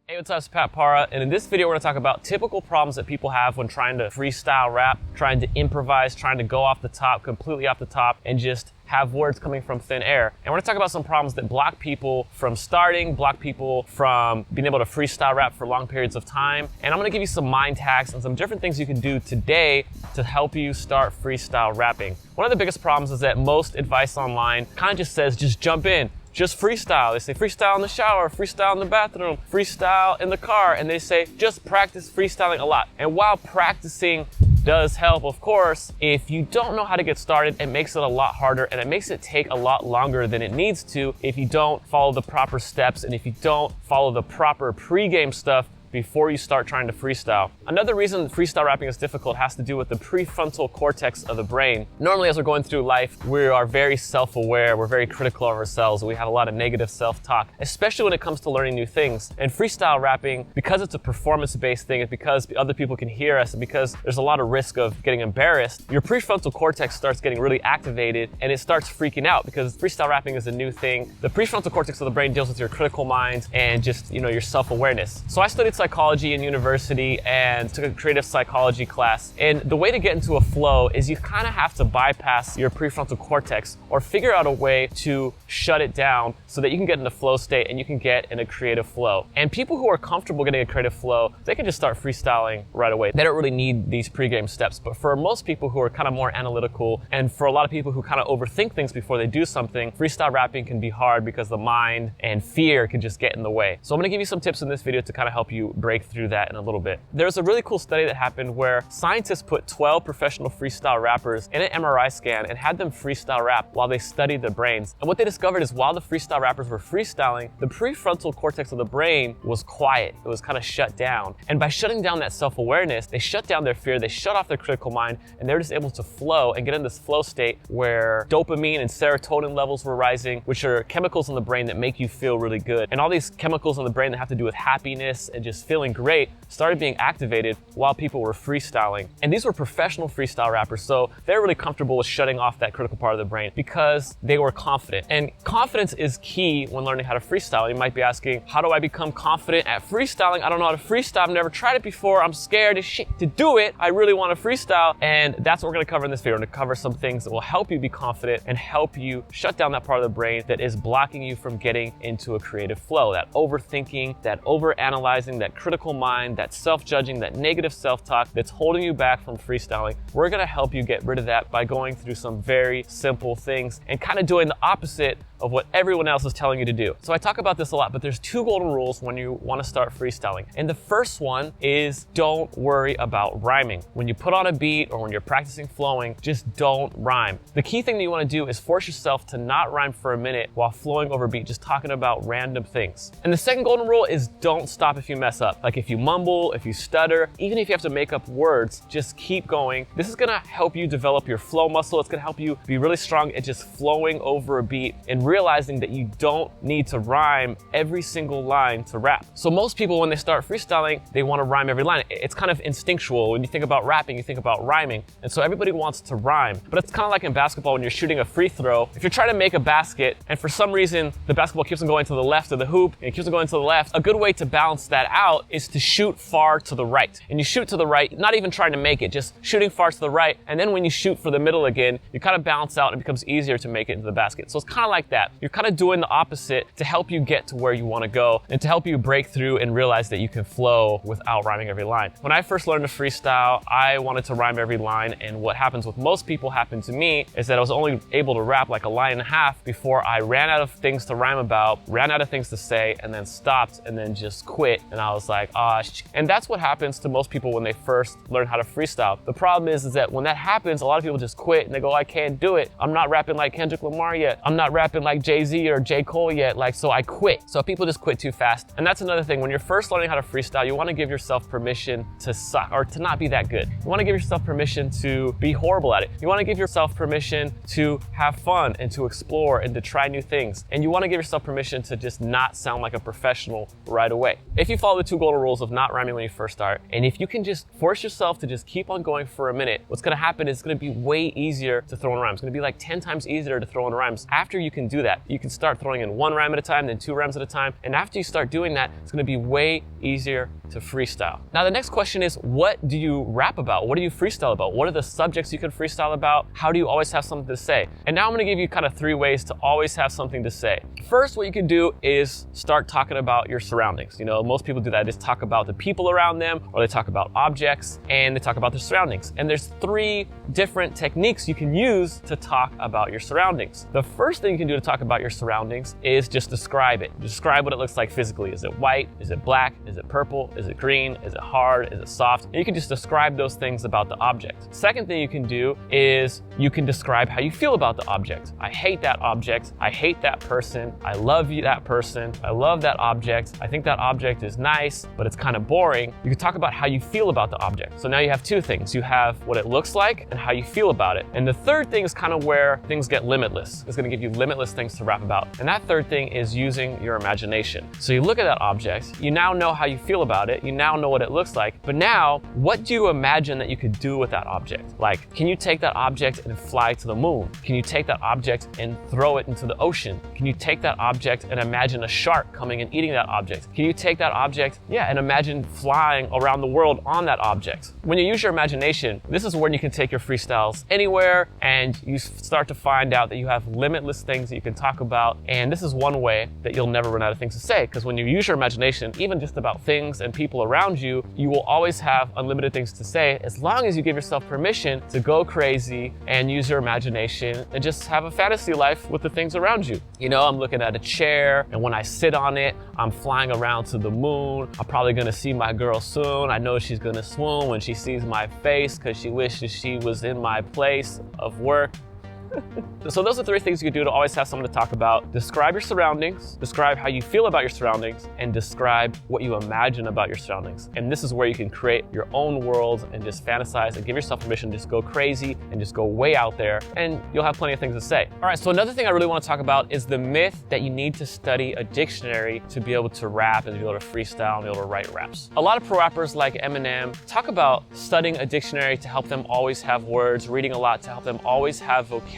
Hey, what's up? It's Pat Para, and in this video we're going to talk about typical problems that people have when trying to freestyle rap, trying to improvise, trying to go off the top, completely off the top, and just have words coming from thin air. And we're going to talk about some problems that block people from starting, block people from being able to freestyle rap for long periods of time. And I'm going to give you some mind hacks and some different things you can do today to help you start freestyle rapping. One of the biggest problems is that most advice online kind of just says, just jump in. Just freestyle. They say freestyle in the shower, freestyle in the bathroom, freestyle in the car, and they say just practice freestyling a lot. And while practicing does help, of course, if you don't know how to get started, it makes it a lot harder and it makes it take a lot longer than it needs to if you don't follow the proper steps and if you don't follow the proper pregame stuff before you start trying to freestyle. Another reason freestyle rapping is difficult has to do with the prefrontal cortex of the brain. Normally, as we're going through life, we are very self-aware, we're very critical of ourselves, we have a lot of negative self-talk, especially when it comes to learning new things. And freestyle rapping, because it's a performance-based thing, and because other people can hear us, and because there's a lot of risk of getting embarrassed, your prefrontal cortex starts getting really activated and it starts freaking out because freestyle rapping is a new thing. The prefrontal cortex of the brain deals with your critical mind and just, your self-awareness. So I studied psychology in university and took a creative psychology class. And the way to get into a flow is you kind of have to bypass your prefrontal cortex or figure out a way to shut it down so that you can get in a flow state and you can get in a creative flow. And people who are comfortable getting a creative flow, they can just start freestyling right away. They don't really need these pregame steps. But for most people who are kind of more analytical and for a lot of people who kind of overthink things before they do something, freestyle rapping can be hard because the mind and fear can just get in the way. So I'm going to give you some tips in this video to kind of help you break through that in a little bit. There's a really cool study that happened where scientists put 12 professional freestyle rappers in an MRI scan and had them freestyle rap while they studied their brains. And what they discovered is while the freestyle rappers were freestyling, the prefrontal cortex of the brain was quiet. It was kind of shut down. And by shutting down that self-awareness, they shut down their fear, they shut off their critical mind, and they're just able to flow and get in this flow state where dopamine and serotonin levels were rising, which are chemicals in the brain that make you feel really good. And all these chemicals in the brain that have to do with happiness and just feeling great started being activated while people were freestyling. And these were professional freestyle rappers, so they're really comfortable with shutting off that critical part of the brain because they were confident. And confidence is key when learning how to freestyle. You might be asking, how do I become confident at freestyling? I don't know how to freestyle. I've never tried it before. I'm scared as shit to do it. I really want to freestyle. And that's what we're going to cover in this video. We're going to cover some things that will help you be confident and help you shut down that part of the brain that is blocking you from getting into a creative flow. That overthinking, that overanalyzing, that critical mind, that self-judging, that negative self-talk that's holding you back from freestyling. We're going to help you get rid of that by going through some very simple things and kind of doing the opposite of what everyone else is telling you to do. So I talk about this a lot, but there's two golden rules when you want to start freestyling. And the first one is don't worry about rhyming. When you put on a beat or when you're practicing flowing, just don't rhyme. The key thing that you want to do is force yourself to not rhyme for a minute while flowing over beat, just talking about random things. And the second golden rule is don't stop if you mess up. Like if you mumble, if you stutter, even if you have to make up words, just keep going. This is going to help you develop your flow muscle. It's going to help you be really strong at just flowing over a beat and realizing that you don't need to rhyme every single line to rap. So most people, when they start freestyling, they want to rhyme every line. It's kind of instinctual. When you think about rapping, you think about rhyming. And so everybody wants to rhyme. But it's kind of like in basketball when you're shooting a free throw. If you're trying to make a basket and for some reason the basketball keeps on going to the left of the hoop and it keeps on going to the left, a good way to balance that out is to shoot far to the right. And you shoot to the right, not even trying to make it, just shooting far to the right. And then when you shoot for the middle again, you kind of balance out and it becomes easier to make it into the basket. So it's kind of like that. You're kind of doing the opposite to help you get to where you want to go and to help you break through and realize that you can flow without rhyming every line. When I first learned to freestyle, I wanted to rhyme every line, and what happens with most people happened to me is that I was only able to rap like a line and a half before I ran out of things to rhyme about, ran out of things to say, and then stopped and then just quit. And I was like, and that's what happens to most people when they first learn how to freestyle. The problem is that when that happens, a lot of people just quit and they go, I can't do it. I'm not rapping like Kendrick Lamar yet. I'm not rapping like Jay-Z or J. Cole yet. So I quit. So people just quit too fast. And that's another thing. When you're first learning how to freestyle, you want to give yourself permission to suck or to not be that good. You want to give yourself permission to be horrible at it. You want to give yourself permission to have fun and to explore and to try new things. And you want to give yourself permission to just not sound like a professional right away. If you follow the two golden rules of not rhyming when you first start, and if you can just force yourself to just keep on going for a minute, what's going to happen is it's going to be way easier to throw in rhymes. It's going to be like 10 times easier to throw in rhymes after you can do do that. You can start throwing in 1 rhyme at a time, then 2 rhymes at a time. And after you start doing that, it's gonna be way easier to freestyle. Now, the next question is, what do you rap about? What do you freestyle about? What are the subjects you can freestyle about? How do you always have something to say? And now I'm gonna give you kind of 3 ways to always have something to say. First, what you can do is start talking about your surroundings. You know, most people do that. They just talk about the people around them, or they talk about objects, and they talk about their surroundings. And there's 3 different techniques you can use to talk about your surroundings. The first thing you can do to talk about your surroundings is just describe it. Describe what it looks like physically. Is it white? Is it black? Is it purple? Is it green? Is it hard? Is it soft? And you can just describe those things about the object. Second thing you can do is you can describe how you feel about the object. I hate that object. I hate that person. I love that person. I love that object. I think that object is nice, but it's kind of boring. You can talk about how you feel about the object. So now you have 2 things. You have what it looks like and how you feel about it. And the third thing is kind of where things get limitless. It's going to give you limitless things to rap about. And that third thing is using your imagination. So you look at that object, you now know how you feel about it, you now know what it looks like, but now what do you imagine that you could do with that object? Like, can you take that object and fly to the moon? Can you take that object and throw it into the ocean? Can you take that object and imagine a shark coming and eating that object? Can you take that object, and imagine flying around the world on that object? When you use your imagination, this is when you can take your freestyles anywhere, and you start to find out that you have limitless things that you can talk about. And this is one way that you'll never run out of things to say, because when you use your imagination, even just about things and people around you, you will always have unlimited things to say, as long as you give yourself permission to go crazy and use your imagination and just have a fantasy life with the things around you. You know, I'm looking at a chair, and when I sit on it, I'm flying around to the moon. I'm probably gonna see my girl soon. I know she's gonna swoon when she sees my face, because she wishes she was in my place of work. So those are 3 things you can do to always have someone to talk about. Describe your surroundings, describe how you feel about your surroundings, and describe what you imagine about your surroundings. And this is where you can create your own world and just fantasize and give yourself permission to just go crazy and just go way out there, and you'll have plenty of things to say. All right, so another thing I really want to talk about is the myth that you need to study a dictionary to be able to rap and to be able to freestyle and be able to write raps. A lot of pro rappers like Eminem talk about studying a dictionary to help them always have words, reading a lot to help them always have vocabulary,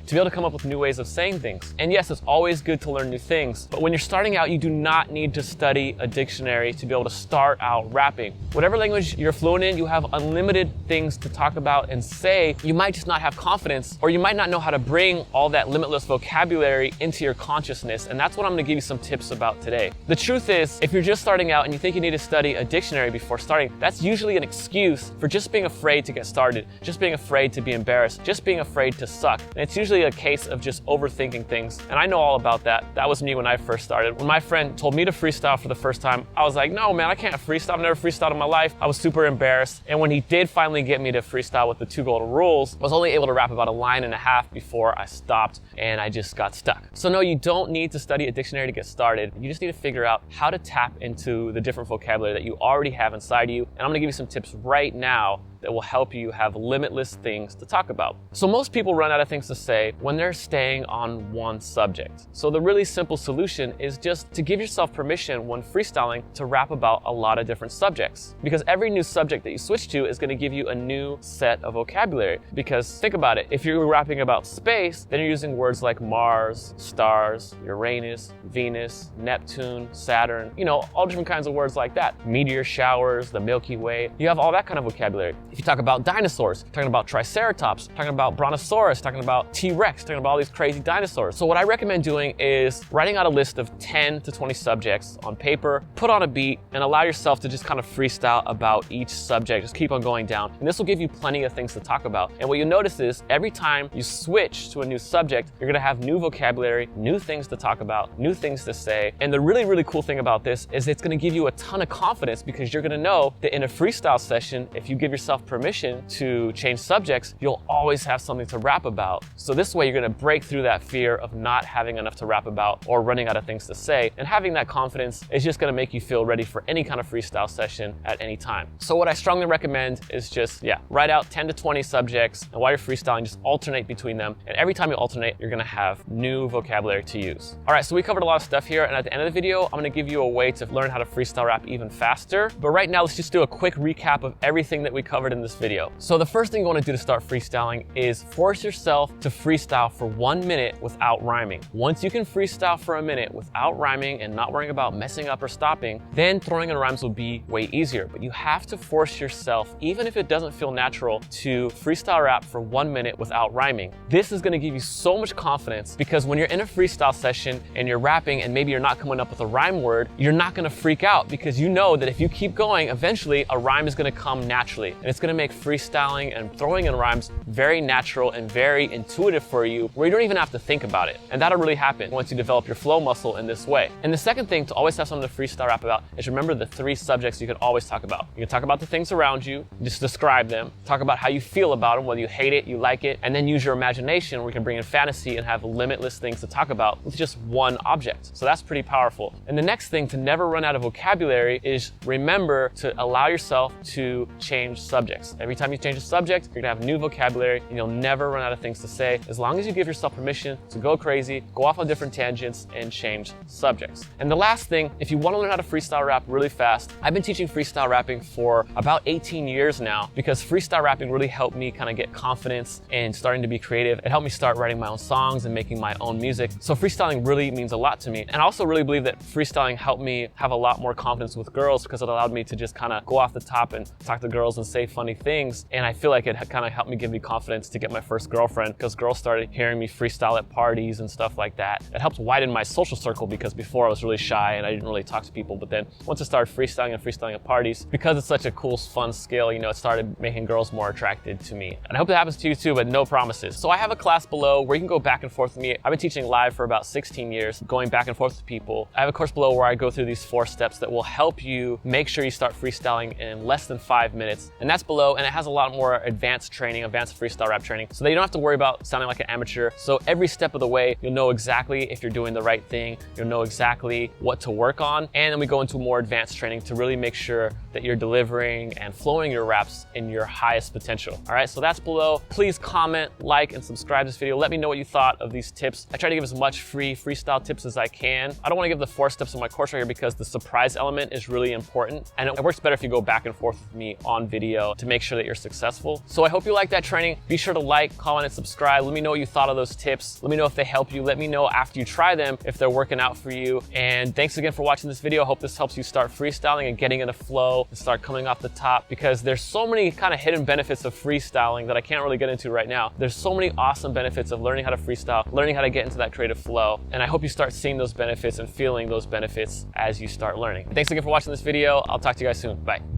to be able to come up with new ways of saying things. And yes, it's always good to learn new things, but when you're starting out, you do not need to study a dictionary to be able to start out rapping. Whatever language you're fluent in, you have unlimited things to talk about and say. You might just not have confidence, or you might not know how to bring all that limitless vocabulary into your consciousness, and that's what I'm gonna give you some tips about today. The truth is, if you're just starting out and you think you need to study a dictionary before starting, that's usually an excuse for just being afraid to get started, just being afraid to be embarrassed, just being afraid to suck. And it's usually a case of just overthinking things. And I know all about that. That was me when I first started. When my friend told me to freestyle for the first time, I was like, no, man, I can't freestyle. I've never freestyled in my life. I was super embarrassed. And when he did finally get me to freestyle with the 2 golden rules, I was only able to rap about 1.5 lines before I stopped and I just got stuck. So no, you don't need to study a dictionary to get started. You just need to figure out how to tap into the different vocabulary that you already have inside you. And I'm gonna give you some tips right now that will help you have limitless things to talk about. So most people run out of things to say when they're staying on one subject. So the really simple solution is just to give yourself permission when freestyling to rap about a lot of different subjects. Because every new subject that you switch to is gonna give you a new set of vocabulary. Because think about it, if you're rapping about space, then you're using words like Mars, stars, Uranus, Venus, Neptune, Saturn, you know, all different kinds of words like that. Meteor showers, the Milky Way, you have all that kind of vocabulary. If you talk about dinosaurs, talking about Triceratops, talking about Brontosaurus, talking about T-Rex, talking about all these crazy dinosaurs. So what I recommend doing is writing out a list of 10 to 20 subjects on paper, put on a beat, and allow yourself to just kind of freestyle about each subject. Just keep on going down. And this will give you plenty of things to talk about. And what you notice is every time you switch to a new subject, you're gonna have new vocabulary, new things to talk about, new things to say. And the really, really cool thing about this is it's gonna give you a ton of confidence, because you're gonna know that in a freestyle session, if you give yourself permission to change subjects, you'll always have something to rap about. So this way you're gonna break through that fear of not having enough to rap about or running out of things to say. And having that confidence is just gonna make you feel ready for any kind of freestyle session at any time. So what I strongly recommend is just, write out 10 to 20 subjects, and while you're freestyling, just alternate between them. And every time you alternate, you're gonna have new vocabulary to use. All right, so we covered a lot of stuff here, and at the end of the video, I'm gonna give you a way to learn how to freestyle rap even faster. But right now, let's just do a quick recap of everything that we covered covered in this video. So the first thing you want to do to start freestyling is force yourself to freestyle for 1 minute without rhyming. Once you can freestyle for a minute without rhyming and not worrying about messing up or stopping, then throwing in rhymes will be way easier. But you have to force yourself, even if it doesn't feel natural, to freestyle rap for 1 minute without rhyming. This is going to give you so much confidence, because when you're in a freestyle session and you're rapping and maybe you're not coming up with a rhyme word, you're not going to freak out, because you know that if you keep going, eventually a rhyme is going to come naturally. And it's going to make freestyling and throwing in rhymes very natural and very intuitive for you, where you don't even have to think about it. And that'll really happen once you develop your flow muscle in this way. And the second thing to always have something to freestyle rap about is remember the 3 subjects you can always talk about. You can talk about the things around you, just describe them, talk about how you feel about them, whether you hate it, you like it, and then use your imagination where you can bring in fantasy and have limitless things to talk about with just one object. So that's pretty powerful. And the next thing to never run out of vocabulary is remember to allow yourself to change subjects. Every time you change a subject, you're gonna have new vocabulary and you'll never run out of things to say, as long as you give yourself permission to go crazy, go off on different tangents, and change subjects. And the last thing, if you want to learn how to freestyle rap really fast, I've been teaching freestyle rapping for about 18 years now, because freestyle rapping really helped me kind of get confidence and starting to be creative. It helped me start writing my own songs and making my own music. So freestyling really means a lot to me. And I also really believe that freestyling helped me have a lot more confidence with girls, because it allowed me to just kind of go off the top and talk to girls and say funny things. And I feel like it kind of helped me give me confidence to get my first girlfriend, because girls started hearing me freestyle at parties and stuff like that. It helped widen my social circle, because before I was really shy and I didn't really talk to people. But then once I started freestyling at parties, because it's such a cool, fun skill, you know, it started making girls more attracted to me. And I hope that happens to you too, but no promises. So I have a class below where you can go back and forth with me. I've been teaching live for about 16 years, going back and forth with people. I have a course below where I go through these 4 steps that will help you make sure you start freestyling in less than 5 minutes. And that's below, and it has a lot more advanced training, advanced freestyle rap training, so that you don't have to worry about sounding like an amateur. So every step of the way, you'll know exactly if you're doing the right thing, you'll know exactly what to work on. And then we go into more advanced training to really make sure that you're delivering and flowing your raps in your highest potential. All right, so that's below. Please comment, like, and subscribe to this video. Let me know what you thought of these tips. I try to give as much free freestyle tips as I can. I don't want to give the 4 steps in my course right here, because the surprise element is really important. And it works better if you go back and forth with me on video to make sure that you're successful. So I hope you like that training. Be sure to like, comment, and subscribe. Let me know what you thought of those tips. Let me know if they help you. Let me know after you try them if they're working out for you. And thanks again for watching this video. I hope this helps you start freestyling and getting in a flow and start coming off the top, because there's so many kind of hidden benefits of freestyling that I can't really get into right now. There's so many awesome benefits of learning how to freestyle, learning how to get into that creative flow. And I hope you start seeing those benefits and feeling those benefits as you start learning. Thanks again for watching this video. I'll talk to you guys soon. Bye.